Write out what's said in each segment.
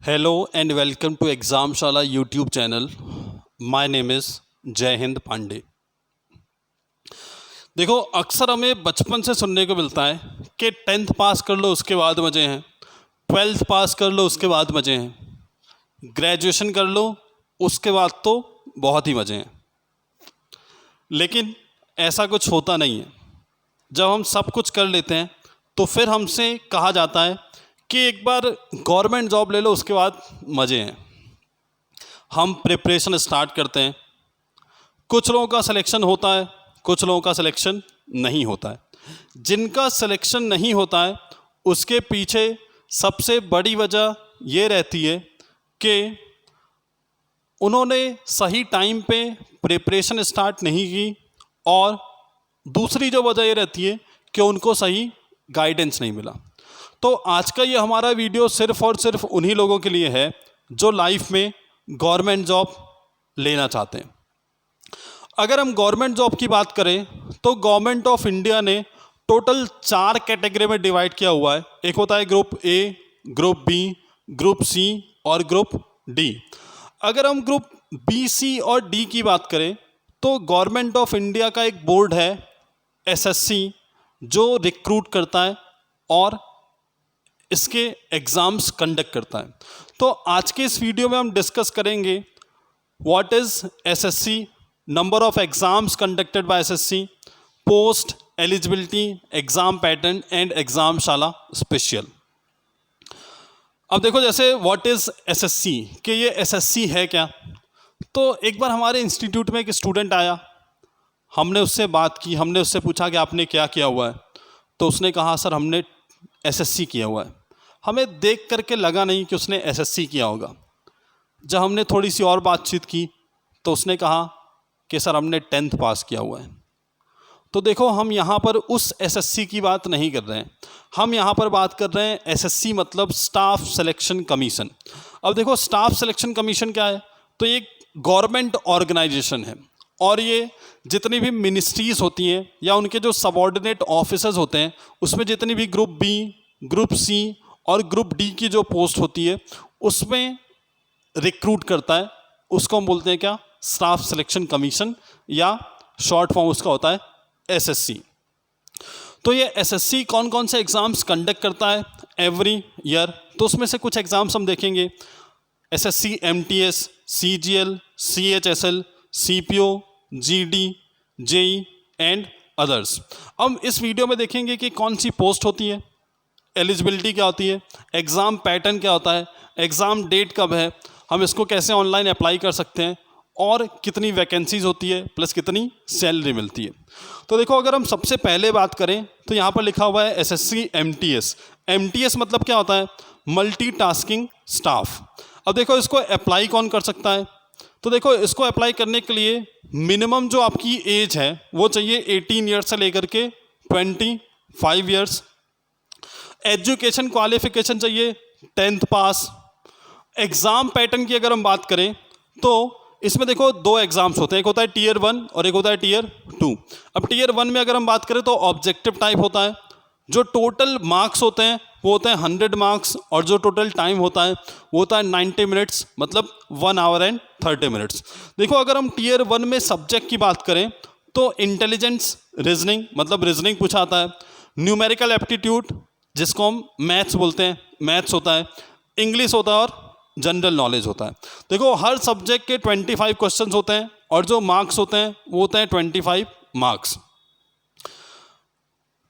Hello and welcome to Examshala YouTube channel. My name is Jai Hind Pandey. देखो, अक्सर हमें बचपन से सुनने को मिलता है कि 10th पास कर लो उसके बाद मज़े हैं, 12th पास कर लो उसके बाद मज़े हैं, ग्रेजुएशन कर लो उसके बाद तो बहुत ही मज़े हैं। लेकिन ऐसा कुछ होता नहीं है। जब हम सब कुछ कर लेते हैं तो फिर हमसे कहा जाता है कि एक बार गवर्नमेंट जॉब ले लो उसके बाद मज़े हैं। हम प्रिपरेशन स्टार्ट करते हैं, कुछ लोगों का सिलेक्शन होता है, कुछ लोगों का सिलेक्शन नहीं होता है। जिनका सिलेक्शन नहीं होता है उसके पीछे सबसे बड़ी वजह ये रहती है कि उन्होंने सही टाइम पे प्रिपरेशन स्टार्ट नहीं की, और दूसरी जो वजह ये रहती है कि उनको सही गाइडेंस नहीं मिला। तो आज का ये हमारा वीडियो सिर्फ़ और सिर्फ उन्हीं लोगों के लिए है जो लाइफ में गवर्नमेंट जॉब लेना चाहते हैं। अगर हम गवर्नमेंट जॉब की बात करें तो गवर्नमेंट ऑफ इंडिया ने टोटल 4 कैटेगरी में डिवाइड किया हुआ है। एक होता है group A, group B, group C और ग्रुप डी। अगर हम ग्रुप बी, सी और डी की बात करें तो गवर्नमेंट ऑफ इंडिया का एक बोर्ड है एसएससी, जो रिक्रूट करता है और इसके एग्ज़ाम्स कंडक्ट करता है। तो आज के इस वीडियो में हम डिस्कस करेंगे what is SSC, number of exams conducted by SSC, post eligibility, exam pattern and Examshala special. अब देखो, जैसे व्हाट इज़ एसएससी, कि ये एसएससी है क्या। तो एक बार हमारे इंस्टीट्यूट में एक स्टूडेंट आया, हमने उससे बात की, हमने उससे पूछा कि आपने क्या किया हुआ है। तो उसने कहा सर हमने एसएससी किया हुआ है। हमें देख करके लगा नहीं कि उसने एसएससी किया होगा। जब हमने थोड़ी सी और बातचीत की तो उसने कहा कि सर हमने 10th पास किया हुआ है। तो देखो, हम यहाँ पर उस एसएससी की बात नहीं कर रहे हैं, हम यहाँ पर बात कर रहे हैं एसएससी मतलब स्टाफ सिलेक्शन कमीशन। अब देखो, स्टाफ सिलेक्शन कमीशन क्या है, तो ये गवर्नमेंट ऑर्गेनाइजेशन है, और ये जितनी भी मिनिस्ट्रीज़ होती हैं या उनके जो सबॉर्डिनेट ऑफिसर्स होते हैं, उसमें जितनी भी ग्रुप बी, ग्रुप सी और ग्रुप डी की जो पोस्ट होती है उसमें रिक्रूट करता है। उसको हम बोलते हैं क्या, स्टाफ सिलेक्शन कमीशन, या शॉर्ट फॉर्म उसका होता है एसएससी। तो ये एसएससी कौन कौन से एग्ज़ाम्स कंडक्ट करता है एवरी ईयर, तो उसमें से कुछ एग्ज़ाम्स हम देखेंगे। SSC MTS, CGL, CHSL, CPO, GD, JE and others. अब इस वीडियो में देखेंगे कि कौन सी पोस्ट होती है, एलिजिबिलिटी क्या होती है, एग्ज़ाम पैटर्न क्या होता है, एग्ज़ाम डेट कब है, हम इसको कैसे ऑनलाइन अप्लाई कर सकते हैं, और कितनी वैकेंसीज़ होती है, प्लस कितनी सैलरी मिलती है। तो देखो, अगर हम सबसे पहले बात करें तो यहाँ पर लिखा हुआ है एसएससी एमटीएस। एमटीएस मतलब क्या होता है, मल्टीटास्किंग स्टाफ। अब देखो, इसको अप्लाई कौन कर सकता है। तो देखो, इसको अप्लाई करने के लिए मिनिमम जो आपकी एज है वो चाहिए 18 ईयर्स से लेकर के 25 ईयर्स। एजुकेशन क्वालिफिकेशन चाहिए 10th पास। एग्ज़ाम पैटर्न की अगर हम बात करें तो इसमें देखो 2 एग्ज़ाम्स होते हैं, एक होता है टीयर 1 और एक होता है टीयर 2। अब टीयर 1 में अगर हम बात करें तो ऑब्जेक्टिव टाइप होता है, जो टोटल मार्क्स होते हैं वो होते हैं 100 मार्क्स, और जो टोटल टाइम होता है वो होता है 90 मिनट्स, मतलब 1 आवर एंड 30 मिनट्स। देखो, अगर हम टीयर 1 में सब्जेक्ट की बात करें तो इंटेलिजेंस रीजनिंग, मतलब रीजनिंग पूछा आता है, न्यूमेरिकल एप्टीट्यूड जिसको हम मैथ्स बोलते हैं, मैथ्स होता है, इंग्लिश होता है और जनरल नॉलेज होता है। देखो, हर सब्जेक्ट के 25 क्वेश्चंस होते हैं, और जो मार्क्स होते हैं वो होते हैं 25 मार्क्स।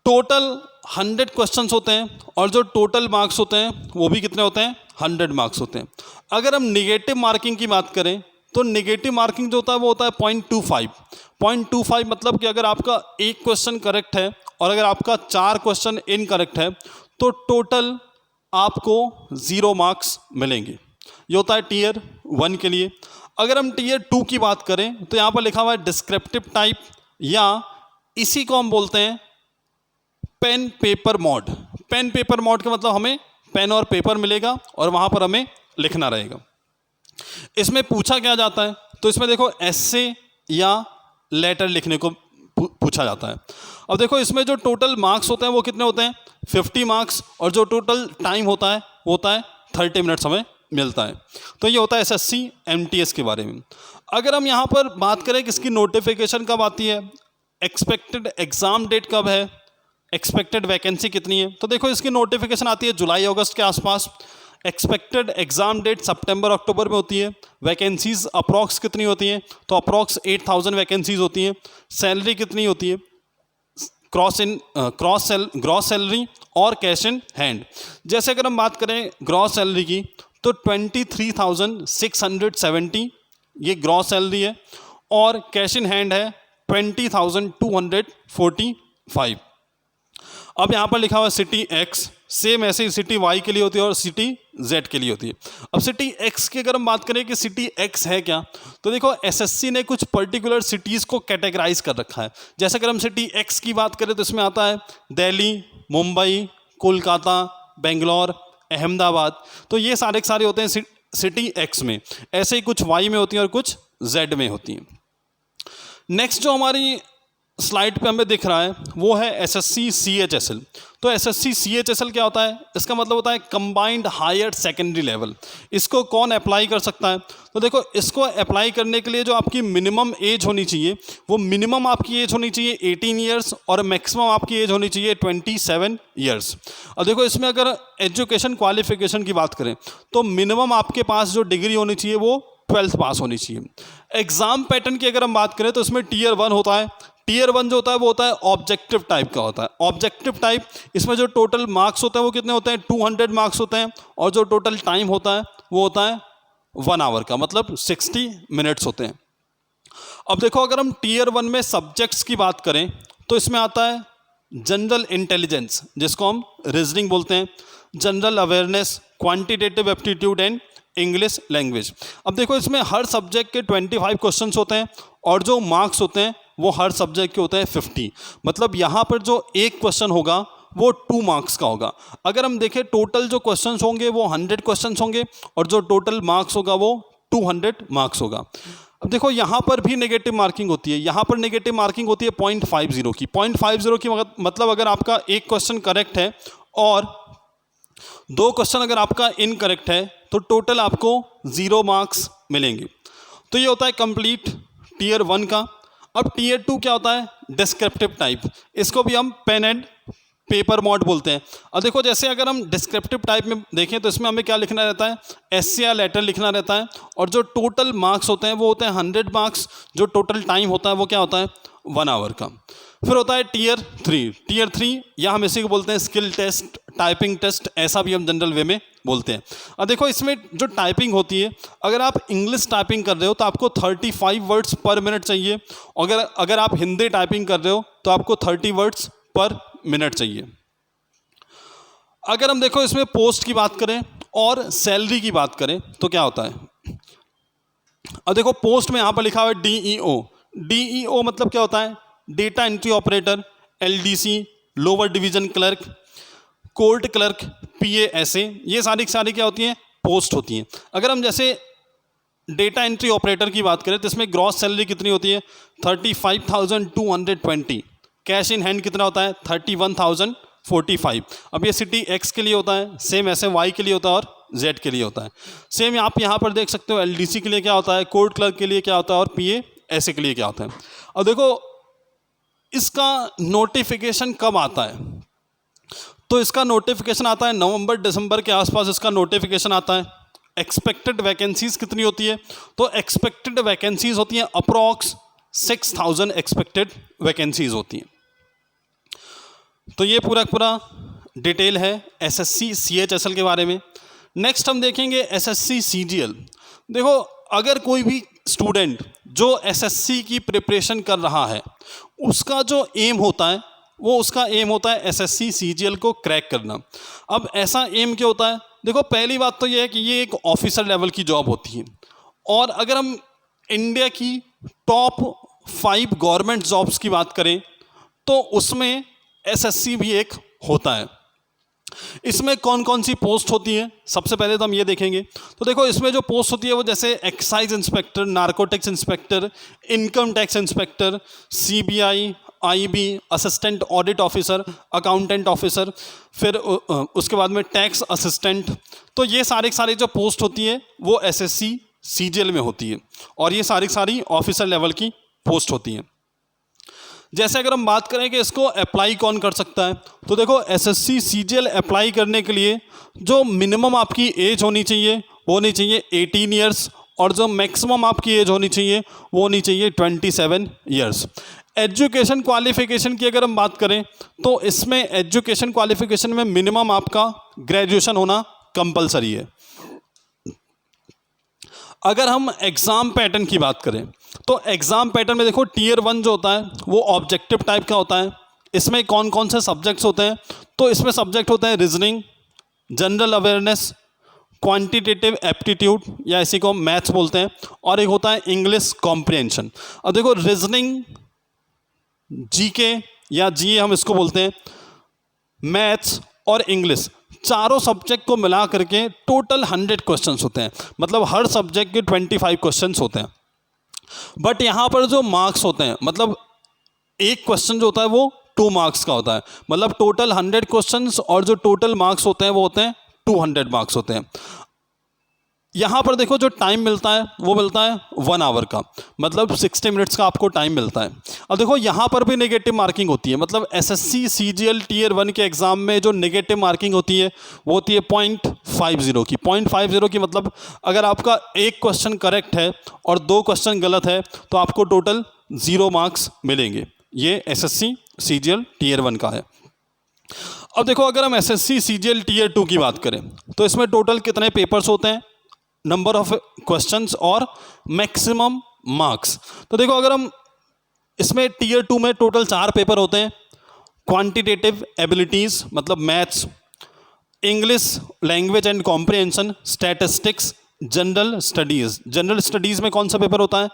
टोटल 100 क्वेश्चंस होते हैं, और जो टोटल मार्क्स होते हैं वो भी कितने होते हैं, 100 मार्क्स होते हैं। अगर हम निगेटिव मार्किंग की बात करें तो निगेटिव मार्किंग जो होता है वो होता है 0.25 मतलब कि अगर आपका एक क्वेश्चन करेक्ट है और अगर आपका 4 क्वेश्चन इनकरेक्ट है तो टोटल आपको 0 मार्क्स मिलेंगे। ये होता है टीयर 1 के लिए। अगर हम टीयर 2 की बात करें तो यहाँ पर लिखा हुआ है डिस्क्रिप्टिव टाइप, या इसी को हम बोलते हैं pen paper mode. Pen paper mode का मतलब हमें पेन और पेपर मिलेगा और वहाँ पर हमें लिखना रहेगा। इसमें पूछा क्या जाता है, तो इसमें देखो एस्से या लेटर लिखने को पूछा जाता है। अब देखो, इसमें जो टोटल मार्क्स होते हैं वो कितने होते हैं, 50 मार्क्स, और जो टोटल टाइम होता है वो होता है 30 मिनट्स हमें मिलता है। तो ये होता है एसएससी एमटीएस के बारे में। अगर हम यहाँ पर बात करें कि इसकी नोटिफिकेशन कब आती है, एक्सपेक्टेड एग्ज़ाम डेट कब है, एक्सपेक्टेड वैकेंसी कितनी है, तो देखो इसकी नोटिफिकेशन आती है जुलाई अगस्त के आसपास। एक्सपेक्टेड एग्ज़ाम डेट सितंबर अक्टूबर में होती है। वैकेंसीज अप्रॉक्स कितनी होती हैं, तो अप्रॉक्स 8000 वैकेंसीज होती हैं। सैलरी कितनी होती है, ग्रॉस सैलरी और कैश इन हैंड। जैसे अगर हम बात करें ग्रॉस सैलरी की, तो 23,670 ये ग्रॉस सैलरी है, और कैश इन हैंड है 20,245। अब यहाँ पर लिखा हुआ है सिटी एक्स, सेम ऐसे ही सिटी वाई के लिए होती है और सिटी जेड के लिए होती है। अब सिटी एक्स की अगर हम बात करें कि सिटी एक्स है क्या, तो देखो एसएससी ने कुछ पर्टिकुलर सिटीज़ को कैटेगराइज कर रखा है। जैसे अगर हम सिटी एक्स की बात करें तो इसमें आता है दिल्ली, मुंबई, कोलकाता, बेंगलोर, अहमदाबाद। तो ये सारे के सारे होते हैं सिटी एक्स में। ऐसे ही कुछ वाई में होती हैं और कुछ जेड में होती हैं। नेक्स्ट जो हमारी स्लाइड पे हमें दिख रहा है वो है एसएससी सीएचएसएल। तो एसएससी सीएचएसएल क्या होता है, इसका मतलब होता है कंबाइंड हायर सेकेंडरी लेवल। इसको कौन अप्लाई कर सकता है, तो देखो इसको अप्लाई करने के लिए जो आपकी मिनिमम एज होनी चाहिए, वो मिनिमम आपकी एज होनी चाहिए 18 ईयर्स और मैक्सिमम आपकी एज होनी चाहिए 27 ईयर्स। और देखो इसमें अगर एजुकेशन क्वालिफिकेशन की बात करें तो मिनिमम आपके पास जो डिग्री होनी चाहिए वो 12th पास होनी चाहिए। एग्ज़ाम पैटर्न की अगर हम बात करें तो इसमें टीयर 1 होता है। टीयर 1 जो होता है वो होता है ऑब्जेक्टिव टाइप का होता है। ऑब्जेक्टिव टाइप, इसमें जो टोटल मार्क्स होते हैं वो कितने होते हैं, 200 मार्क्स होते हैं, और जो टोटल टाइम होता है वो होता है 1 आवर का, मतलब 60 मिनट्स होते हैं। अब देखो अगर हम टीयर 1 में सब्जेक्ट्स की बात करें तो इसमें आता है जनरल इंटेलिजेंस, जिसको हम रीजनिंग बोलते हैं, general awareness, quantitative aptitude and English language. अब देखो इसमें हर सब्जेक्ट के 25 क्वेश्चंस होते हैं और जो मार्क्स होते हैं वो हर सब्जेक्ट के होते हैं 50। मतलब यहाँ पर जो एक क्वेश्चन होगा वो 2 मार्क्स का होगा। अगर हम देखें टोटल जो क्वेश्चंस होंगे वो 100 क्वेश्चंस होंगे और जो टोटल मार्क्स होगा वो 200 मार्क्स होगा। अब देखो यहाँ पर भी नेगेटिव मार्किंग होती है। यहाँ पर नेगेटिव मार्किंग होती है 0.50 की। 0.50 की मतलब अगर आपका एक क्वेश्चन करेक्ट है और 2 क्वेश्चन अगर आपका इनकरेक्ट है तो टोटल आपको 0 मार्क्स मिलेंगे। तो ये होता है कंप्लीट टीयर 1 का। अब टीयर 2 क्या होता है, डिस्क्रिप्टिव टाइप। इसको भी हम पेन एंड पेपर मोड बोलते हैं। अब देखो जैसे अगर हम डिस्क्रिप्टिव टाइप में देखें तो इसमें हमें क्या लिखना रहता है, एस्से या लेटर लिखना रहता है, और जो टोटल मार्क्स होते हैं वो होते हैं 100 मार्क्स। जो टोटल टाइम होता है वो क्या होता है, 1 आवर का। फिर होता है टीयर 3। टीयर 3 या हम इसी को बोलते हैं स्किल टेस्ट, टाइपिंग टेस्ट, ऐसा भी हम जनरल वे में बोलते हैं। अब देखो इसमें जो टाइपिंग होती है, अगर आप इंग्लिश टाइपिंग कर रहे हो तो आपको 35 वर्ड्स पर मिनट चाहिए, और अगर आप हिंदी टाइपिंग कर रहे हो तो आपको 30 वर्ड्स पर मिनट चाहिए। अगर हम देखो इसमें पोस्ट की बात करें और सैलरी की बात करें तो क्या होता है। अब देखो पोस्ट में यहाँ पर लिखा हुआ है DEO। DEO मतलब क्या होता है, data entry operator, LDC, lower division clerk, court clerk, PA, ऐसे ये सारी क्या होती हैं, पोस्ट होती हैं। अगर हम जैसे डेटा एंट्री ऑपरेटर की बात करें तो इसमें ग्रॉस सैलरी कितनी होती है, 35,220। कैश इन हैंड कितना होता है, 31,045। अब ये सिटी एक्स के लिए होता है, सेम ऐसे वाई के लिए होता है और जेड के लिए होता है। सेम आप यहाँ पर देख सकते हो LDC के लिए क्या होता है, कोर्ट क्लर्क के लिए क्या होता है और PA ऐसे के लिए क्या होता है। अब देखो इसका नोटिफिकेशन कब आता है, तो इसका नोटिफिकेशन आता है नवंबर दिसंबर के आसपास इसका नोटिफिकेशन आता है। एक्सपेक्टेड वैकेंसीज कितनी होती है, तो एक्सपेक्टेड वैकेंसीज होती हैं अप्रॉक्स 6000 एक्सपेक्टेड वैकेंसीज होती हैं। तो ये पूरा डिटेल है एसएससी सीएचएसएल के बारे में। नेक्स्ट हम देखेंगे एसएससी सीजीएल। देखो अगर कोई भी स्टूडेंट जो एसएससी की प्रिपरेशन कर रहा है उसका जो एम होता है उसका एम होता है एसएससी सीजीएल को क्रैक करना। अब ऐसा एम क्या होता है, देखो पहली बात तो ये है कि ये एक ऑफिसर लेवल की जॉब होती है, और अगर हम इंडिया की टॉप 5 गवर्नमेंट जॉब्स की बात करें तो उसमें एसएससी भी एक होता है। इसमें कौन कौन सी पोस्ट होती है, सबसे पहले तो हम ये देखेंगे। तो देखो इसमें जो पोस्ट होती है वो जैसे excise inspector, narcotics inspector, income tax inspector, CBI, IB, assistant audit officer, accountant officer, फिर उसके बाद में टैक्स असिस्टेंट। तो ये सारी जो पोस्ट होती है वो SSC CGL में होती है और ये सारी ऑफिसर लेवल की पोस्ट होती हैं। जैसे अगर हम बात करें कि इसको अप्लाई कौन कर सकता है, तो देखो SSC CGL अप्लाई करने के लिए जो मिनिमम आपकी एज होनी चाहिए वो होनी चाहिए 18 ईयर्स और जो मैक्सिमम आपकी एज होनी चाहिए वो होनी चाहिए 27 ईयर्स। एजुकेशन क्वालिफिकेशन की अगर हम बात करें तो इसमें एजुकेशन क्वालिफिकेशन में मिनिमम आपका ग्रेजुएशन होना कंपलसरी है। अगर हम एग्ज़ाम पैटर्न की बात करें तो एग्ज़ाम पैटर्न में देखो टियर 1 जो होता है वो ऑब्जेक्टिव टाइप का होता है। इसमें कौन कौन से सब्जेक्ट्स होते हैं, तो इसमें सब्जेक्ट होते हैं reasoning, general awareness, quantitative aptitude या इसी को मैथ्स बोलते हैं, और एक होता है इंग्लिश कॉम्प्रिहेंशन। अब देखो रीजनिंग, जीके या जीए हम इसको बोलते हैं, मैथ्स और इंग्लिश, चारों सब्जेक्ट को मिला करके टोटल 100 क्वेश्चंस होते हैं। मतलब हर सब्जेक्ट के 25 क्वेश्चंस होते हैं। बट यहाँ पर जो मार्क्स होते हैं, मतलब एक क्वेश्चन जो होता है वो 2 मार्क्स का होता है। मतलब टोटल 100 क्वेश्चंस और जो टोटल मार्क्स होते हैं वो होते हैं 200 मार्क्स होते हैं। यहाँ पर देखो जो टाइम मिलता है वो मिलता है 1 आवर का, मतलब 60 मिनट्स का आपको टाइम मिलता है। अब देखो यहाँ पर भी नेगेटिव मार्किंग होती है। मतलब SSC CGL टियर 1 के एग्ज़ाम में जो नेगेटिव मार्किंग होती है वो होती है 0.50 की। 0.50 की मतलब अगर आपका एक क्वेश्चन करेक्ट है और 2 क्वेश्चन गलत है तो आपको टोटल 0 मार्क्स मिलेंगे। ये SSC CGL टियर 1 का है। अब देखो अगर हम SSC CGL टियर 2 की बात करें तो इसमें टोटल कितने पेपर्स होते हैं, नंबर ऑफ क्वेश्चंस और मैक्सिमम मार्क्स। तो देखो अगर हम इसमें टियर 2 में टोटल 4 पेपर होते हैं। क्वांटिटेटिव एबिलिटीज़ मतलब maths, English language and comprehension, statistics, general studies. General studies में कौन सा पेपर होता है,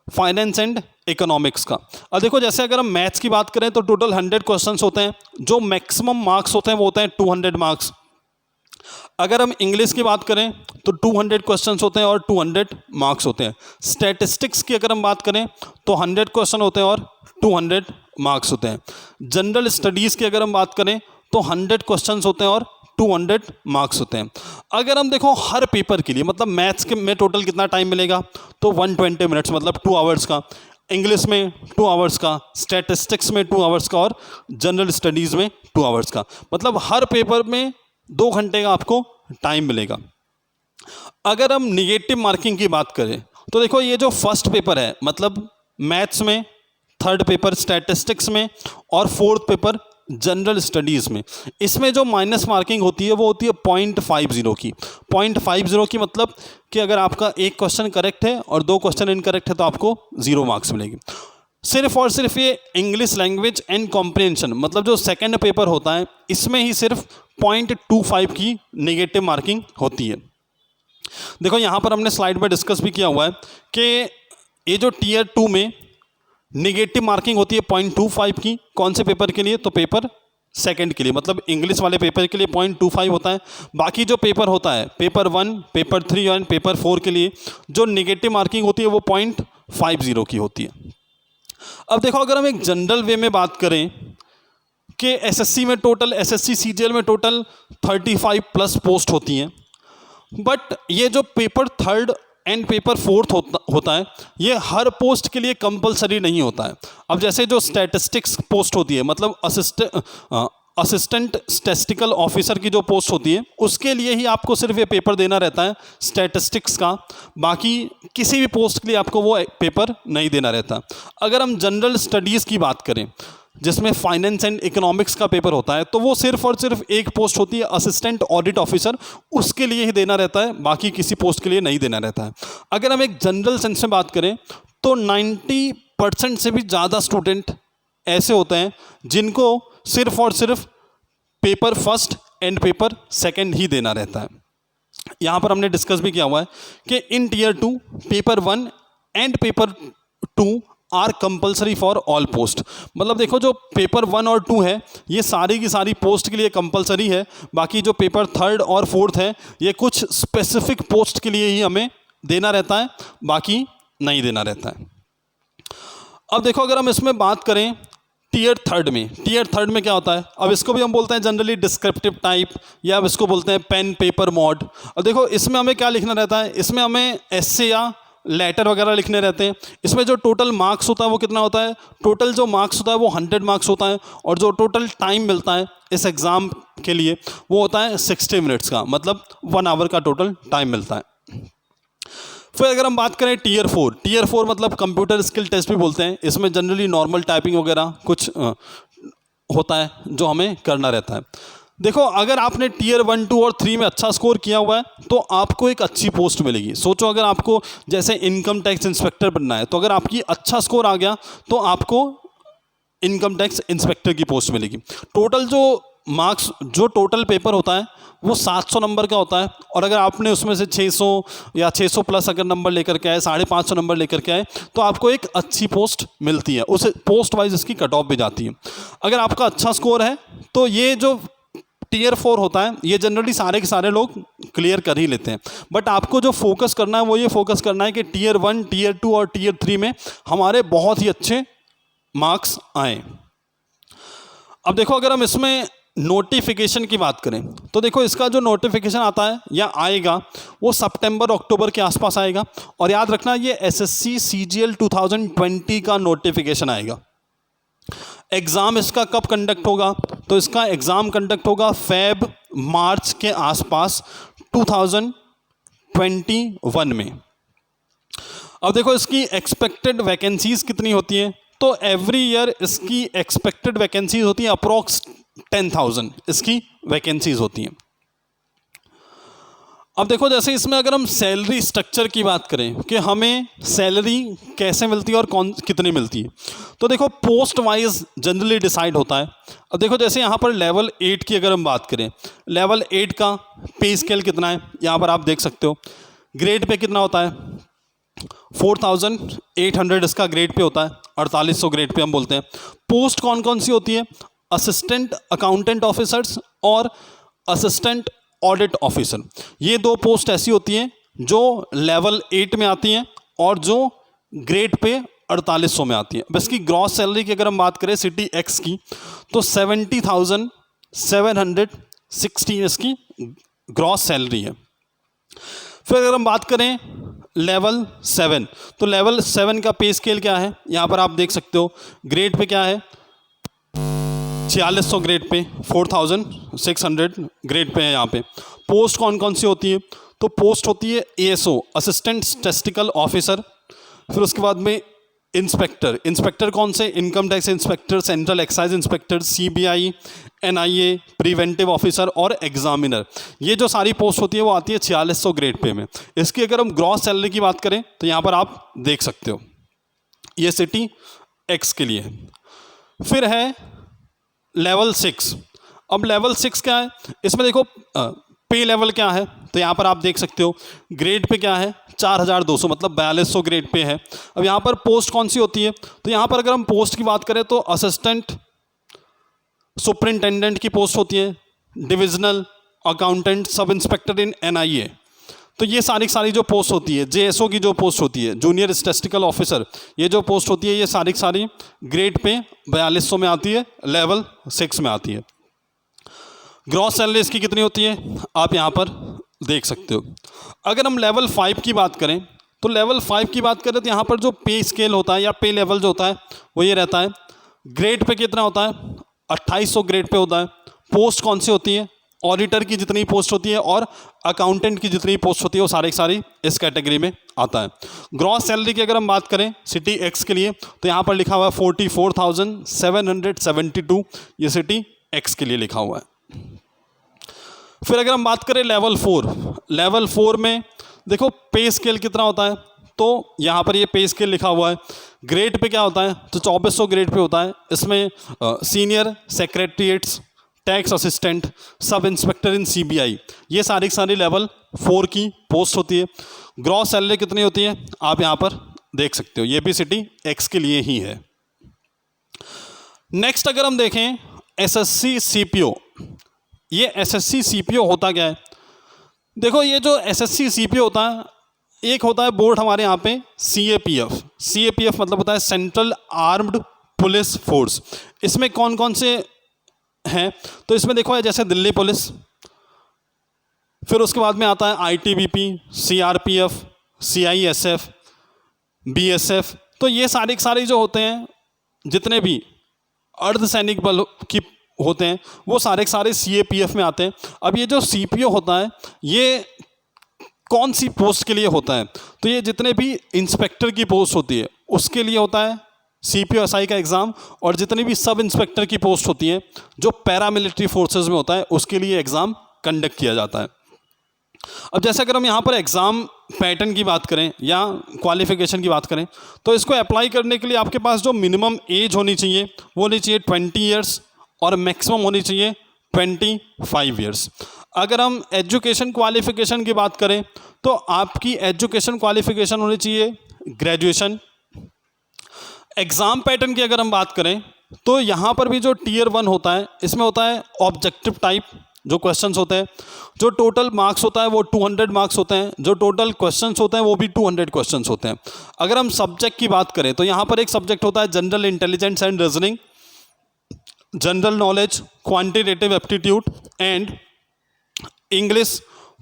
फाइनेंस एंड इकोनॉमिक्स का। अब देखो जैसे अगर हम मैथ्स की बात करें तो टोटल 100 क्वेश्चंस होते हैं। जो मैक्सिमम मार्क्स होते हैं वो होते हैं 200 मार्क्स। अगर हम इंग्लिश की बात करें तो 200 क्वेश्चंस होते हैं और 200 मार्क्स होते हैं। स्टैटिस्टिक्स की अगर हम बात करें तो 100 क्वेश्चन होते हैं और 200 मार्क्स होते हैं। जनरल स्टडीज़ की अगर हम बात करें तो 100 क्वेश्चंस होते हैं और 200 मार्क्स होते हैं। अगर हम देखो हर पेपर के लिए, मतलब मैथ्स के में टोटल कितना टाइम मिलेगा, तो 120 मिनट्स मतलब 2 आवर्स का, इंग्लिश में 2 आवर्स का, स्टैटिस्टिक्स में 2 आवर्स का और जनरल स्टडीज़ में 2 आवर्स का। मतलब हर पेपर में 2 घंटे का आपको टाइम मिलेगा। अगर हम निगेटिव मार्किंग की बात करें तो देखो ये जो फर्स्ट पेपर है, मतलब मैथ्स में, थर्ड पेपर स्टैटिस्टिक्स में और फोर्थ पेपर जनरल स्टडीज़ में, इसमें जो माइनस मार्किंग होती है वो होती है 0.50 की। 0.50 की मतलब कि अगर आपका एक क्वेश्चन करेक्ट है और 2 क्वेश्चन इनकरेक्ट है तो आपको 0 मार्क्स मिलेंगे। सिर्फ और सिर्फ ये इंग्लिश लैंग्वेज एंड कॉम्प्रिहेंशन मतलब जो सेकंड पेपर होता है इसमें ही सिर्फ 0.25 की नेगेटिव मार्किंग होती है। देखो यहाँ पर हमने स्लाइड में डिस्कस भी किया हुआ है कि ये जो टियर 2 में नेगेटिव मार्किंग होती है 0.25 की, कौन से पेपर के लिए, तो पेपर सेकंड के लिए, मतलब इंग्लिश वाले पेपर के लिए 0.25 होता है। बाकी जो पेपर होता है पेपर 1, पेपर 3 और पेपर 4 के लिए जो नेगेटिव मार्किंग होती है वो 0.50 की होती है। अब देखो अगर हम एक जनरल वे में बात करें कि एसएससी में टोटल, एसएससी सीजीएल में टोटल 35 प्लस पोस्ट होती हैं, बट ये जो paper third and paper fourth होता है ये हर पोस्ट के लिए कंपलसरी नहीं होता है। अब जैसे जो स्टैटिस्टिक्स पोस्ट होती है, मतलब असिस्टेंट स्टैटिस्टिकल ऑफिसर की जो पोस्ट होती है उसके लिए ही आपको सिर्फ ये पेपर देना रहता है स्टैटिस्टिक्स का, बाकी किसी भी पोस्ट के लिए आपको वो पेपर नहीं देना रहता। अगर हम जनरल स्टडीज़ की बात करें जिसमें फाइनेंस एंड इकोनॉमिक्स का पेपर होता है तो वो सिर्फ और सिर्फ एक पोस्ट होती है असिस्टेंट ऑडिट ऑफिसर, उसके लिए ही देना रहता है, बाकी किसी पोस्ट के लिए नहीं देना रहता है। अगर हम एक जनरल सेंस में बात करें तो 90% से भी ज़्यादा स्टूडेंट ऐसे होते हैं जिनको सिर्फ और सिर्फ paper first and paper second ही देना रहता है। यहाँ पर हमने डिस्कस भी किया हुआ है कि in tier 2 paper 1 and paper 2 are compulsory for all post. मतलब देखो जो पेपर 1 और 2 है ये सारी की सारी पोस्ट के लिए कंपलसरी है, बाकी जो पेपर थर्ड और फोर्थ है ये कुछ स्पेसिफिक पोस्ट के लिए ही हमें देना रहता है, बाकी नहीं देना रहता है। अब देखो अगर हम इसमें बात करें टीयर थर्ड में क्या होता है, अब इसको भी हम बोलते हैं जनरली डिस्क्रिप्टिव टाइप, या अब इसको बोलते हैं पेन पेपर मोड। अब देखो इसमें हमें क्या लिखना रहता है, इसमें हमें एस्से या लेटर वगैरह लिखने रहते हैं। इसमें जो टोटल मार्क्स होता है वो कितना होता है, टोटल जो मार्क्स होता है वो 100 मार्क्स होता है, और जो टोटल टाइम मिलता है इस एग्ज़ाम के लिए वो होता है 60 मिनट्स का, मतलब 1 आवर का टोटल टाइम मिलता है। फिर अगर हम बात करें टीयर फोर मतलब कंप्यूटर स्किल टेस्ट भी बोलते हैं। इसमें जनरली नॉर्मल टाइपिंग वगैरह कुछ होता है जो हमें करना रहता है। देखो अगर आपने टीयर 1, 2 और 3 में अच्छा स्कोर किया हुआ है तो आपको एक अच्छी पोस्ट मिलेगी। सोचो अगर आपको जैसे इनकम टैक्स इंस्पेक्टर बनना है, तो अगर आपकी अच्छा स्कोर आ गया तो आपको इनकम टैक्स इंस्पेक्टर की पोस्ट मिलेगी। टोटल जो मार्क्स, जो टोटल पेपर होता है वो 700 नंबर का होता है, और अगर आपने उसमें से 600 या 600 प्लस अगर नंबर लेकर के आए, 550 नंबर लेकर के आए, तो आपको एक अच्छी पोस्ट मिलती है। उस पोस्ट वाइज इसकी कट ऑफ भी जाती है। अगर आपका अच्छा स्कोर है तो ये जो टीयर 4 होता है ये जनरली सारे के सारे लोग क्लियर कर ही लेते हैं। बट आपको जो फोकस करना है वो ये फोकस करना है कि टीयर 1, टीयर 2 और टीयर 3 में हमारे बहुत ही अच्छे मार्क्स आए। अब देखो अगर हम इसमें नोटिफिकेशन की बात करें तो देखो इसका जो नोटिफिकेशन आता है या आएगा वो सितंबर अक्टूबर के आसपास आएगा। और याद रखना ये एसएससी सीजीएल 2020 का नोटिफिकेशन आएगा। एग्ज़ाम इसका कब कंडक्ट होगा, तो इसका एग्ज़ाम कंडक्ट होगा फेब मार्च के आसपास 2021 में। अब देखो इसकी एक्सपेक्टेड वैकेंसीज कितनी होती हैं, तो एवरी ईयर इसकी एक्सपेक्टेड वैकेंसीज होती है अप्रॉक्स 10,000 इसकी वैकेंसीज होती हैं। अब देखो जैसे इसमें अगर हम सैलरी स्ट्रक्चर की बात करें कि हमें सैलरी कैसे मिलती है और कितनी मिलती है, तो देखो पोस्ट वाइज जनरली डिसाइड होता है। अब देखो जैसे यहाँ पर लेवल 8 की अगर हम बात करें, लेवल 8 का पे स्केल कितना है यहाँ पर आप देख सकते हो। ग्रेड पे कितना होता है, 4800 इसका ग्रेड पे होता है, 4800 ग्रेड पे हम बोलते हैं। पोस्ट कौन कौन सी होती है, असिस्टेंट अकाउंटेंट ऑफिसर्स और असिस्टेंट ऑडिट ऑफिसर। ये दो पोस्ट ऐसी होती हैं जो लेवल 8 में आती हैं और जो ग्रेड पे 4800 में आती है। अब इसकी ग्रॉस सैलरी की अगर हम बात करें सिटी एक्स की, तो 70,716 इसकी ग्रॉस सैलरी है। फिर अगर हम बात करें लेवल 7, तो लेवल 7 का पे स्केल क्या है, यहाँ पर आप देख सकते हो। ग्रेड पे क्या है, 4600 ग्रेड पे, 4600 ग्रेड पे है यहाँ पे। पोस्ट कौन कौन सी होती है, तो पोस्ट होती है एएसओ असिस्टेंट स्टैटिस्टिकल ऑफिसर। फिर उसके बाद में इंस्पेक्टर कौन से, income tax inspector, central excise inspector, CBI, NIA, preventive officer और एग्जामिनर। ये जो सारी पोस्ट होती है वो आती है 4600 ग्रेड पे में। इसकी अगर हम ग्रॉस सैलरी की बात करें तो यहाँ पर आप देख सकते हो, ये सिटी एक्स के लिए है। फिर है लेवल 6। अब लेवल 6 क्या है, इसमें देखो पे लेवल क्या है, तो यहाँ पर आप देख सकते हो। ग्रेड पे क्या है, 4200 मतलब 4200 ग्रेड पे है। अब यहाँ पर पोस्ट कौन सी होती है, तो यहाँ पर अगर हम पोस्ट की बात करें तो असिस्टेंट सुपरिंटेंडेंट की पोस्ट होती है, डिविजनल अकाउंटेंट, सब इंस्पेक्टर इन एनआईए। तो ये सारी जो पोस्ट होती है, जेएसओ की जो पोस्ट होती है, जूनियर स्टैटिस्टिकल ऑफिसर, ये जो पोस्ट होती है ये सारी ग्रेड पे 4200 में आती है, लेवल 6 में आती है। ग्रॉस सैलरी इसकी कितनी होती है आप यहाँ पर देख सकते हो। अगर हम लेवल 5 की बात करें तो लेवल 5 की बात करें तो यहाँ पर जो पे स्केल होता है या पे लेवल जो होता है वो ये रहता है। ग्रेड पे कितना होता है, 2800 ग्रेड पे होता है। पोस्ट कौन सी होती है, ऑडिटर की जितनी पोस्ट होती है और अकाउंटेंट की जितनी पोस्ट होती है वो सारी इस कैटेगरी में आता है। ग्रॉस सैलरी की अगर हम बात करें सिटी एक्स के लिए तो यहाँ पर लिखा हुआ है 44,772, ये सिटी एक्स के लिए लिखा हुआ है। फिर अगर हम बात करें लेवल 4 में देखो पे स्केल कितना होता है, तो यहाँ पर ये पे स्केल लिखा हुआ है। ग्रेड पे क्या होता है, तो 2400 ग्रेड पे होता है। इसमें senior secretariats, tax assistant, sub inspector in CBI, ये सारी लेवल 4 की पोस्ट होती है। ग्रॉस सैलरी कितनी होती है आप यहाँ पर देख सकते हो, ये भी सिटी एक्स के लिए ही है। नेक्स्ट अगर हम देखें एसएससी सीपीओ, ये एसएससी सीपीओ होता क्या है, देखो ये जो एसएससी सीपीओ होता है, एक होता है बोर्ड हमारे यहाँ पे सीएपीएफ मतलब होता है सेंट्रल आर्म्ड पुलिस फोर्स। इसमें कौन कौन से हैं? तो इसमें देखो जैसे दिल्ली पुलिस, फिर उसके बाद में आता है आईटीबीपी, सीआरपीएफ, सीआईएसएफ, बीएसएफ। तो ये सारे जो होते हैं, जितने भी अर्धसैनिक बल की होते हैं, वो सारे सीएपीएफ में आते हैं। अब ये जो सीपीओ होता है, ये कौन सी पोस्ट के लिए होता है? तो ये जितने भी इंस्पेक्टर की पोस्ट होती है उसके लिए होता है सीपीओएसआई का एग्ज़ाम, और जितनी भी सब इंस्पेक्टर की पोस्ट होती है जो पैरामिलिट्री फोर्सेस में होता है उसके लिए एग्ज़ाम कंडक्ट किया जाता है। अब जैसे अगर हम यहाँ पर एग्ज़ाम पैटर्न की बात करें या क्वालिफिकेशन की बात करें, तो इसको अप्लाई करने के लिए आपके पास जो मिनिमम एज होनी चाहिए वो होनी चाहिए 20 ईयर्स, और मैक्सिमम होनी चाहिए 25 ईयर्स। अगर हम एजुकेशन क्वालिफिकेशन की बात करें तो आपकी एजुकेशन क्वालिफिकेशन होनी चाहिए ग्रेजुएशन। एग्ज़ाम पैटर्न की अगर हम बात करें तो यहाँ पर भी जो टीयर 1 होता है, इसमें होता है ऑब्जेक्टिव टाइप जो क्वेश्चंस होते हैं, जो टोटल मार्क्स होता है वो 200 मार्क्स होते हैं, जो टोटल क्वेश्चंस होते हैं वो भी 200 क्वेश्चंस होते हैं। अगर हम सब्जेक्ट की बात करें तो यहाँ पर एक सब्जेक्ट होता है general intelligence and reasoning, general knowledge, quantitative aptitude and English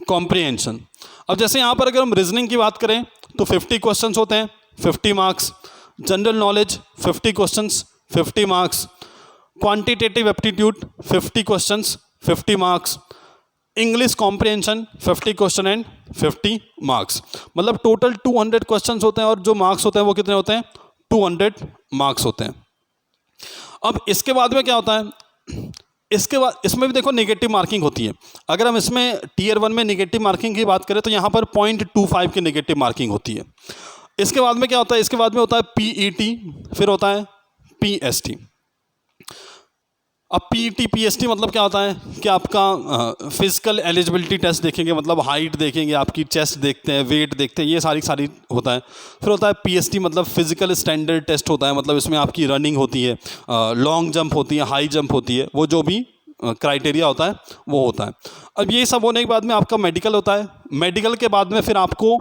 comprehension. अब जैसे यहाँ पर अगर हम रीजनिंग की बात करें तो 50 क्वेश्चंस होते हैं, 50 marks, general knowledge 50 questions, 50 marks, quantitative aptitude 50 questions, 50 marks, English comprehension 50 question and 50 marks. मतलब टोटल 200 क्वेश्चंस होते हैं, और जो मार्क्स होते हैं वो कितने होते हैं? 200 मार्क्स होते हैं। अब इसके बाद में क्या होता है? इसके बाद इसमें भी देखो नेगेटिव मार्किंग होती है। अगर हम इसमें टीयर 1 में नेगेटिव मार्किंग की बात करें तो यहाँ पर 0.25 की नेगेटिव मार्किंग होती है। इसके बाद में क्या होता है? इसके बाद में होता है पीईटी, फिर होता है पीएसटी। अब पीईटी पीएसटी मतलब क्या होता है कि आपका फिजिकल एलिजिबिलिटी टेस्ट देखेंगे, मतलब हाइट देखेंगे, आपकी चेस्ट देखते हैं, वेट देखते हैं, ये सारी होता है। फिर होता है पीएसटी मतलब फिजिकल स्टैंडर्ड टेस्ट होता है, मतलब इसमें आपकी रनिंग होती है, लॉन्ग जंप होती है, हाई जंप होती है, वो जो भी क्राइटेरिया होता है वो होता है। अब ये सब होने के बाद में आपका मेडिकल होता है। मेडिकल के बाद में फिर आपको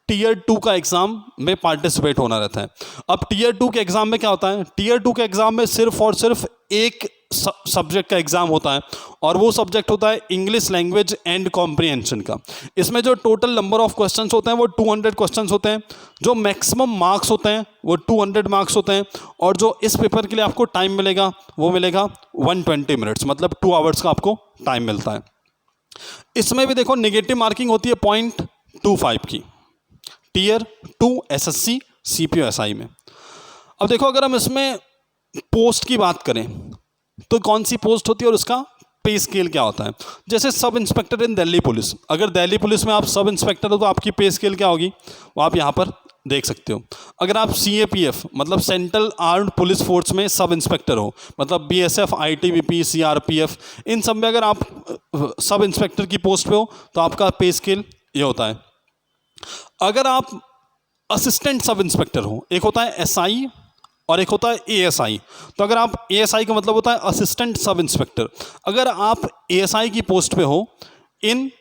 टीयर 2 का एग्ज़ाम में पार्टिसिपेट होना रहता है। अब टीयर 2 के एग्ज़ाम में क्या होता है? टीयर 2 के एग्ज़ाम में सिर्फ और सिर्फ एक सब्जेक्ट का एग्ज़ाम होता है, और वो सब्जेक्ट होता है इंग्लिश लैंग्वेज एंड कॉम्प्रिहेंशन का। इसमें जो टोटल नंबर ऑफ क्वेश्चंस होते हैं वो 200 क्वेश्चंस होते हैं, जो मैक्सिमम मार्क्स होते हैं वो 200 मार्क्स होते हैं, और जो इस पेपर के लिए आपको टाइम मिलेगा वो मिलेगा 120 मिनट्स, मतलब 2 आवर्स का आपको टाइम मिलता है। इसमें भी देखो नेगेटिव मार्किंग होती है 0.25 की, टीयर 2 एसएससी सीपीओएसआई में। अब देखो अगर हम इसमें पोस्ट की बात करें तो कौन सी पोस्ट होती है और उसका पे स्केल क्या होता है? जैसे सब इंस्पेक्टर इन दिल्ली पुलिस, अगर दिल्ली पुलिस में आप सब इंस्पेक्टर हो तो आपकी पे स्केल क्या होगी वो आप यहाँ पर देख सकते हो। अगर आप सीएपीएफ मतलब सेंट्रल आर्म्ड पुलिस फोर्स में सब इंस्पेक्टर हो, मतलब बीएसएफ, आईटीबीपी, सीआरपीएफ, इन सब में अगर आप सब इंस्पेक्टर की पोस्ट पे हो तो आपका पे स्केल ये होता है। अगर आप असिस्टेंट सब इंस्पेक्टर हो, एक होता है एसआई और एक होता है एएसआई, तो अगर आप एएसआई का मतलब होता है असिस्टेंट सब इंस्पेक्टर। अगर आप एएसआई की पोस्ट पे हो इन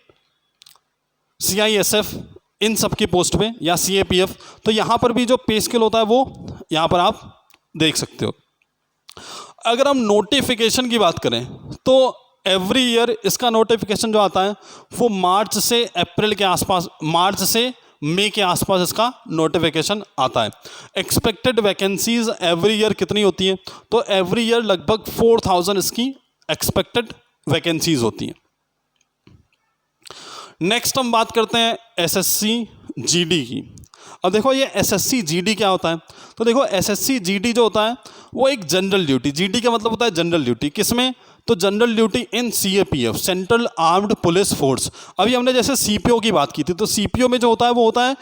सीआईएसएफ, इन सब की पोस्ट पे, या सीएपीएफ, तो यहाँ पर भी जो पे स्केल होता है वो यहाँ पर आप देख सकते हो। अगर हम नोटिफिकेशन की बात करें तो एवरी ईयर इसका नोटिफिकेशन जो आता है वो मार्च से अप्रैल के आसपास, मार्च से मई के आसपास इसका नोटिफिकेशन आता है। एक्सपेक्टेड वैकेंसीज एवरी ईयर कितनी होती है? तो एवरी ईयर लगभग 4000 इसकी एक्सपेक्टेड वैकेंसीज होती हैं। नेक्स्ट हम बात करते हैं एसएससी जीडी की। अब देखो ये एसएससी जीडी क्या होता है? तो देखो एसएससी जीडी जो होता है वो एक जनरल ड्यूटी, जीडी का मतलब होता है जनरल ड्यूटी, किसमें? तो जनरल ड्यूटी इन CAPF, central armed police force. अभी हमने जैसे सीपीओ की बात की थी, तो सीपीओ में जो होता है वो होता है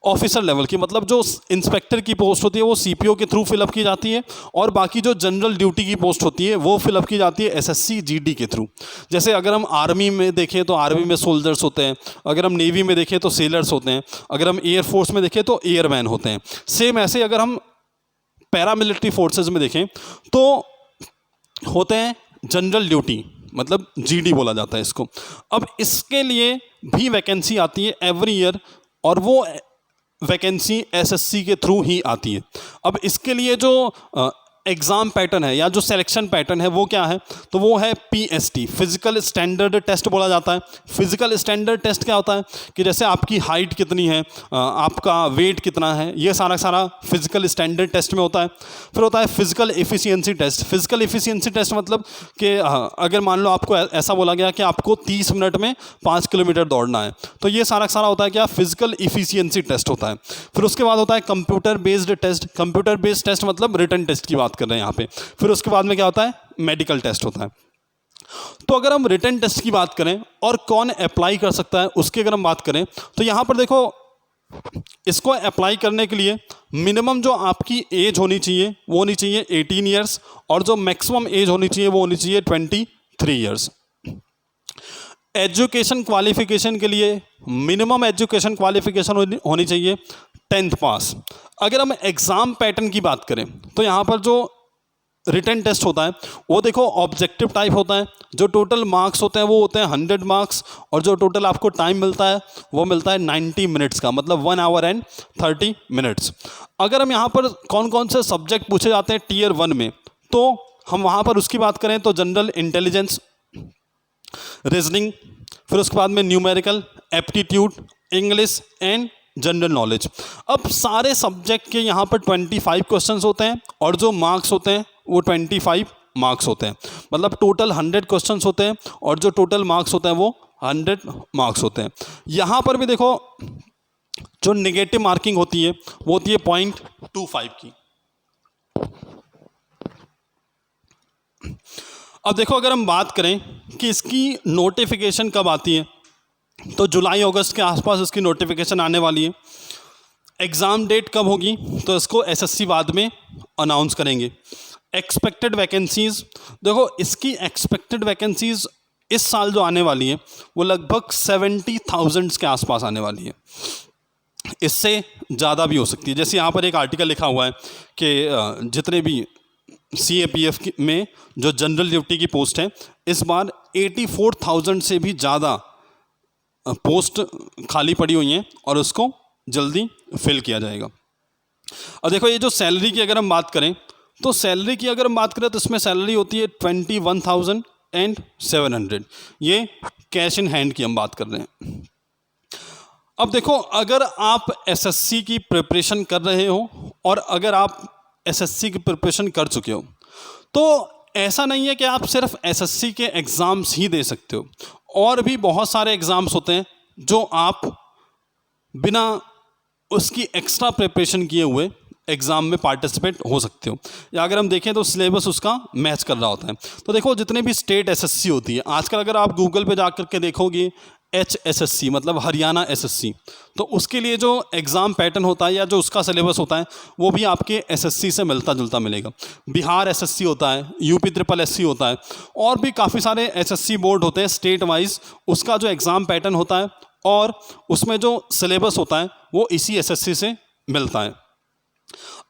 ऑफिसर लेवल की, मतलब जो इंस्पेक्टर की पोस्ट होती है वो सीपीओ के थ्रू फिलअप की जाती है, और बाकी जो जनरल ड्यूटी की पोस्ट होती है वो फिलअप की जाती है एसएससी जीडी के थ्रू। जैसे अगर हम आर्मी में देखें तो आर्मी में सोल्जर्स होते हैं, अगर हम नेवी में देखें तो सेलर्स होते हैं, अगर हम एयरफोर्स में देखें तो एयरमैन होते हैं। सेम ऐसे अगर हम पैरामिलिट्री फोर्सेज में देखें तो होते हैं जनरल ड्यूटी, मतलब जीडी बोला जाता है इसको। अब इसके लिए भी वैकेंसी आती है एवरी ईयर, और वो वैकेंसी एसएससी के थ्रू ही आती है। अब इसके लिए जो एग्ज़ाम पैटर्न है या जो सिलेक्शन पैटर्न है वो क्या है, तो वो है PST, फिजिकल स्टैंडर्ड टेस्ट बोला जाता है। फिजिकल स्टैंडर्ड टेस्ट क्या होता है कि जैसे आपकी हाइट कितनी है, आपका वेट कितना है, ये सारा फिजिकल स्टैंडर्ड टेस्ट में होता है। फिर होता है physical efficiency test. Physical efficiency test मतलब कि अगर मान लो आपको ऐसा बोला गया कि आपको 30 मिनट में 5 किलोमीटर दौड़ना है, तो ये सारा होता है क्या, फिजिकल एफिशिएंसी टेस्ट होता है। फिर उसके बाद होता है computer based test. Computer based test मतलब रिटन टेस्ट की बात कर रहे हैं यहाँ पे। फिर उसके बाद में क्या होता है, मेडिकल टेस्ट होता है। तो अगर हम रिटन टेस्ट की बात करें और कौन अप्लाई कर सकता है उसकी अगर हम बात करें, तो यहाँ पर देखो इसको अप्लाई करने के लिए मिनिमम जो आपकी एज होनी चाहिए वो होनी चाहिए 18 ईयर्स, और जो मैक्सिमम एज होनी चाहिए वो होनी चाहिए 23 ईयर्स। एजुकेशन क्वालिफिकेशन के लिए मिनिमम एजुकेशन क्वालिफिकेशन होनी चाहिए 10th पास। अगर हम एग्ज़ाम पैटर्न की बात करें तो यहाँ पर जो रिटन टेस्ट होता है वो देखो ऑब्जेक्टिव टाइप होता है। जो टोटल मार्क्स होते हैं वो होते हैं 100 मार्क्स, और जो टोटल आपको टाइम मिलता है वो मिलता है 90 मिनट्स का, मतलब 1 आवर एंड 30 मिनट्स। अगर हम यहाँ पर कौन कौन से सब्जेक्ट पूछे जाते हैं टीयर 1 में, तो हम वहाँ पर उसकी बात करें तो जनरल इंटेलिजेंस, रीजनिंग, फिर उसके बाद में numerical, aptitude, English and general knowledge. अब सारे सब्जेक्ट के यहाँ पर 25 क्वेश्चंस होते हैं, और जो मार्क्स होते हैं वो 25 मार्क्स होते हैं। मतलब टोटल 100 क्वेश्चंस होते हैं, और जो टोटल मार्क्स होते हैं वो 100 मार्क्स होते हैं। यहाँ पर भी देखो जो नेगेटिव मार्किंग होती है वो होती है 0.25 की। अब देखो अगर हम बात करें कि इसकी नोटिफिकेशन कब आती है, तो जुलाई अगस्त के आसपास इसकी नोटिफिकेशन आने वाली है। एग्ज़ाम डेट कब होगी, तो इसको SSC बाद में अनाउंस करेंगे। एक्सपेक्टेड वैकेंसीज़, देखो इसकी एक्सपेक्टेड वैकेंसीज़ इस साल जो आने वाली है वो लगभग 70,000 के आसपास आने वाली है। इससे ज़्यादा भी हो सकती है। जैसे यहाँ पर एक आर्टिकल लिखा हुआ है कि जितने भी CAPF में जो जनरल ड्यूटी की पोस्ट है, इस बार 84,000 से भी ज़्यादा पोस्ट खाली पड़ी हुई हैं, और उसको जल्दी फिल किया जाएगा। और देखो ये जो सैलरी की अगर हम बात करें, तो सैलरी की अगर हम बात करें तो इसमें सैलरी होती है 21,700। ये कैश इन हैंड की हम बात कर रहे हैं। अब देखो अगर आप SSC की प्रिपरेशन कर रहे हो, और अगर आप SSC की प्रिपरेशन कर चुके हो, तो ऐसा नहीं है कि आप सिर्फ SSC के एग्ज़ाम्स ही दे सकते हो। और भी बहुत सारे एग्ज़ाम्स होते हैं जो आप बिना उसकी एक्स्ट्रा प्रिपरेशन किए हुए एग्ज़ाम में पार्टिसिपेट हो सकते हो, या अगर हम देखें तो सिलेबस उसका मैच कर रहा होता है। तो देखो जितने भी स्टेट SSC होती है, आजकल अगर आप गूगल पे जा कर के देखोगे HSSC मतलब हरियाणा SSC, तो उसके लिए जो एग्ज़ाम पैटर्न होता है या जो उसका सिलेबस होता है वो भी आपके SSC से मिलता जुलता मिलेगा। बिहार SSC होता है, UP SSC होता है, और भी काफ़ी सारे SSC बोर्ड होते हैं स्टेट वाइज। उसका जो एग्ज़ाम पैटर्न होता है और उसमें जो सिलेबस होता है वो इसी SSC से मिलता है।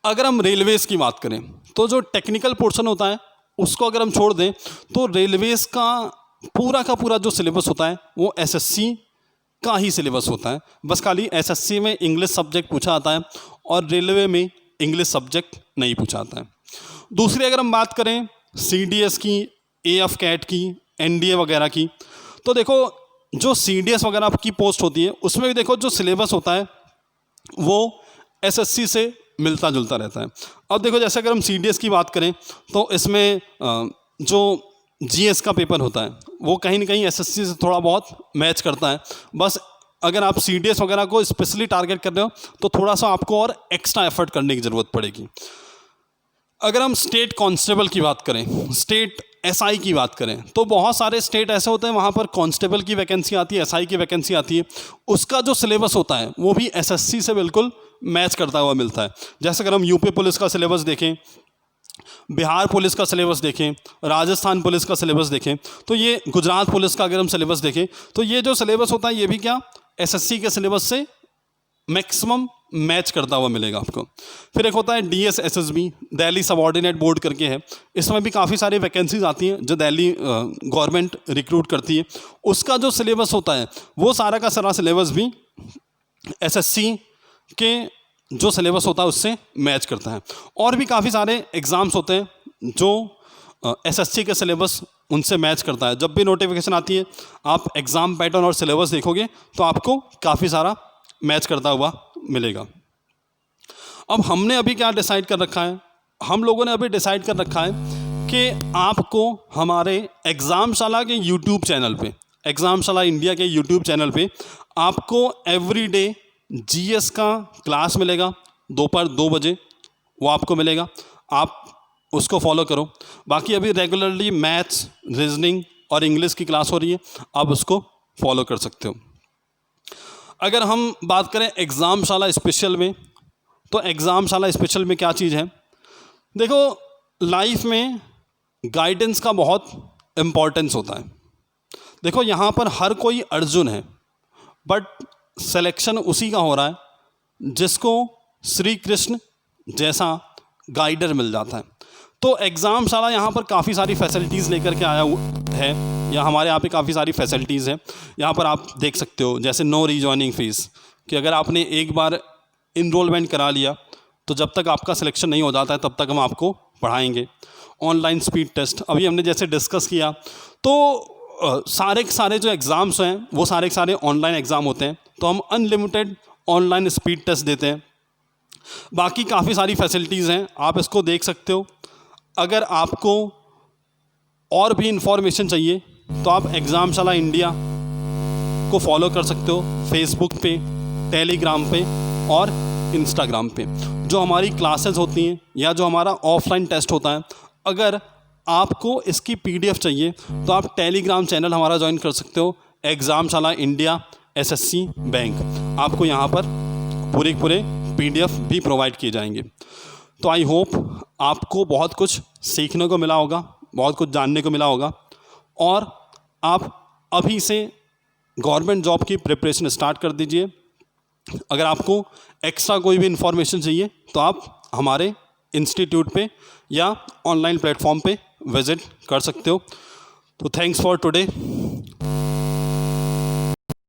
अगर हम रेलवेज़ की बात करें तो जो टेक्निकल पोर्शन होता है उसको अगर हम छोड़ दें, तो रेलवेज़ का पूरा जो सिलेबस होता है वो SSC का ही सिलेबस होता है। बस खाली SSC में इंग्लिश सब्जेक्ट पूछा आता है और रेलवे में इंग्लिश सब्जेक्ट नहीं पूछा आता है। दूसरी अगर हम बात करें CDS की, AF CAT की, NDA वगैरह की, तो देखो जो CDS वगैरह की पोस्ट होती है उसमें भी देखो जो सिलेबस होता है वो SSC से मिलता जुलता रहता है। अब देखो जैसे अगर हम CDS की बात करें तो इसमें जो GS का पेपर होता है वो कहीं ना कहीं SSC से थोड़ा बहुत मैच करता है। बस अगर आप CDS वगैरह को स्पेशली टारगेट कर रहे हो तो थोड़ा सा आपको और एक्स्ट्रा एफर्ट करने की ज़रूरत पड़ेगी। अगर हम स्टेट कांस्टेबल की बात करें, स्टेट SI की बात करें, तो बहुत सारे स्टेट ऐसे होते हैं वहाँ पर कांस्टेबल की वैकेंसी आती है, SI की वैकेंसी आती है। उसका जो सिलेबस होता है वो भी SSC से बिल्कुल मैच करता हुआ मिलता है। जैसे अगर हम UP पुलिस का सिलेबस देखें, बिहार पुलिस का सिलेबस देखें, राजस्थान पुलिस का सिलेबस देखें, तो ये गुजरात पुलिस का अगर हम सिलेबस देखें तो ये जो सिलेबस होता है ये भी क्या SSC के सिलेबस से मैक्सिमम मैच करता हुआ मिलेगा आपको। फिर एक होता है DS SSB, Delhi subordinate board करके है। इसमें भी काफ़ी सारी वैकेंसीज आती हैं जो दिल्ली गवर्नमेंट रिक्रूट करती है। उसका जो सिलेबस होता है वो सारा का सारा सिलेबस भी SSC के जो सिलेबस होता है उससे मैच करता है। और भी काफ़ी सारे एग्ज़ाम्स होते हैं जो एसएससी के सिलेबस उनसे मैच करता है। जब भी नोटिफिकेशन आती है आप एग्ज़ाम पैटर्न और सिलेबस देखोगे तो आपको काफ़ी सारा मैच करता हुआ मिलेगा। अब हमने अभी क्या डिसाइड कर रखा है, हम लोगों ने अभी डिसाइड कर रखा है कि आपको हमारे एग्ज़ामशाला के यूट्यूब चैनल पे, एग्ज़ामशाला इंडिया के यूट्यूब चैनल पे आपको एवरीडे जीएस का क्लास मिलेगा दोपहर 2 बजे, वो आपको मिलेगा, आप उसको फॉलो करो। बाकी अभी रेगुलरली मैथ्स, रीजनिंग और इंग्लिश की क्लास हो रही है, आप उसको फॉलो कर सकते हो। अगर हम बात करें एग्ज़ामशाला स्पेशल में, तो एग्ज़ामशाला स्पेशल में क्या चीज़ है, देखो लाइफ में गाइडेंस का बहुत इम्पोर्टेंस होता है। देखो यहाँ पर हर कोई अर्जुन है, बट सिलेक्शन उसी का हो रहा है जिसको श्री कृष्ण जैसा गाइडर मिल जाता है। तो एग्ज़ामशाला यहाँ पर काफ़ी सारी फैसिलिटीज़ लेकर के आया हुआ है, या हमारे यहाँ पे काफ़ी सारी फैसिलिटीज़ हैं। यहाँ पर आप देख सकते हो जैसे नो रीजॉइनिंग फ़ीस, कि अगर आपने एक बार इनरोलमेंट करा लिया तो जब तक आपका सिलेक्शन नहीं हो जाता है तब तक हम आपको पढ़ाएंगे। ऑनलाइन स्पीड टेस्ट अभी हमने जैसे डिस्कस किया, तो सारे के सारे जो एग्ज़ाम्स हैं वो सारे के सारे ऑनलाइन एग्ज़ाम होते हैं, तो हम अनलिमिटेड ऑनलाइन स्पीड टेस्ट देते हैं। बाकी काफ़ी सारी फैसिलिटीज़ हैं, आप इसको देख सकते हो। अगर आपको और भी इंफॉर्मेशन चाहिए तो आप एग्ज़ामशाला इंडिया को फॉलो कर सकते हो फेसबुक पे, टेलीग्राम पे और इंस्टाग्राम पे। जो हमारी क्लासेस होती हैं या जो हमारा ऑफलाइन टेस्ट होता है, अगर आपको इसकी पीडीएफ चाहिए तो आप टेलीग्राम चैनल हमारा ज्वाइन कर सकते हो, एग्ज़ामशाला इंडिया एसएससी बैंक। आपको यहाँ पर पूरे पीडीएफ भी प्रोवाइड किए जाएंगे। तो आई होप आपको बहुत कुछ सीखने को मिला होगा, बहुत कुछ जानने को मिला होगा, और आप अभी से गवर्नमेंट जॉब की प्रिपरेशन स्टार्ट कर दीजिए। अगर आपको एक्स्ट्रा कोई भी इन्फॉर्मेशन चाहिए तो आप हमारे इंस्टीट्यूट पे या ऑनलाइन प्लेटफॉर्म पे विज़िट कर सकते हो। तो थैंक्स फॉर टुडे।